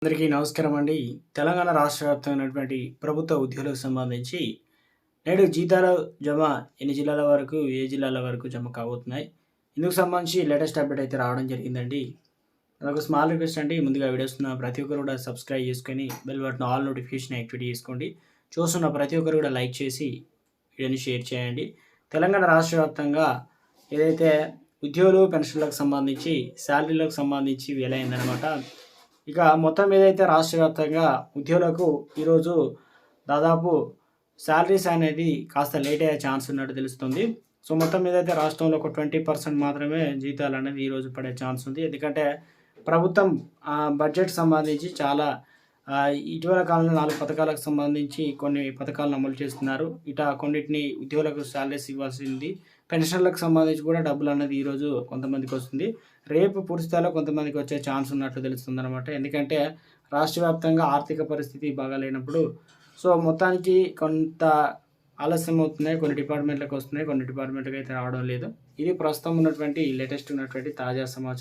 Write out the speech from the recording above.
అందరికీ నమస్కారం అండి. తెలంగాణ రాష్ట్ర వ్యాప్తమైనటువంటి ప్రభుత్వ ఉద్యోగులకు సంబంధించి నేడు జీతాలు జమ ఎన్ని జిల్లాల వరకు, ఏ జిల్లాల వరకు జమ కాబోతున్నాయి? ఇందుకు సంబంధించి లేటెస్ట్ అప్డేట్ అయితే రావడం జరిగిందండి. అదొక స్మాల్ రిక్వెస్ట్ అండి. ముందుగా వీడియోస్ ఉన్న ప్రతి ఒక్కరు కూడా సబ్స్క్రైబ్ చేసుకొని bell button all notification activate చేసుకోండి. చూస్తున్న ప్రతి ఒక్కరు కూడా లైక్ చేసి వీడియోని షేర్ చేయండి. తెలంగాణ రాష్ట్ర వ్యాప్తంగా ఏదైతే ఉద్యోగులు, పెన్షన్లకు సంబంధించి శాలరీలకు సంబంధించి వేలైందనమాట. ఇక మొత్తం ఏదైతే రాష్ట్ర వ్యాప్తంగా ఉద్యోగులకు ఈరోజు దాదాపు శాలరీస్ అనేది కాస్త లేట్ అయ్యే ఛాన్స్ ఉన్నట్టు తెలుస్తుంది. సో మొత్తం మీదైతే రాష్ట్రంలో ఒక 20% మాత్రమే జీతాలు అనేది ఈరోజు పడే ఛాన్స్ ఉంది. ఎందుకంటే ప్రభుత్వం బడ్జెట్ సంబంధించి చాలా ఇటీవల కాలంలో 4 పథకాలకు సంబంధించి కొన్ని పథకాలను అమలు చేస్తున్నారు. కొన్నిటిని ఉద్యోగులకు శాలరీస్ ఇవ్వాల్సింది. పెన్షన్లకు సంబంధించి కూడా డబ్బులు అన్నది ఈరోజు కొంతమందికి వస్తుంది. రేపు పూర్తి స్థాయిలో కొంతమందికి వచ్చే ఛాన్స్ ఉన్నట్లు తెలుస్తుందన్నమాట. ఎందుకంటే రాష్ట్ర వ్యాప్తంగా ఆర్థిక పరిస్థితి బాగా లేనప్పుడు సో మొత్తానికి కొంత ఆలస్యం అవుతున్నాయి. కొన్ని డిపార్ట్మెంట్లకు వస్తున్నాయి, కొన్ని డిపార్ట్మెంట్లకు అయితే రావడం లేదు. ఇది ప్రస్తుతం ఉన్నటువంటి లేటెస్ట్ ఉన్నటువంటి తాజా సమాచారం.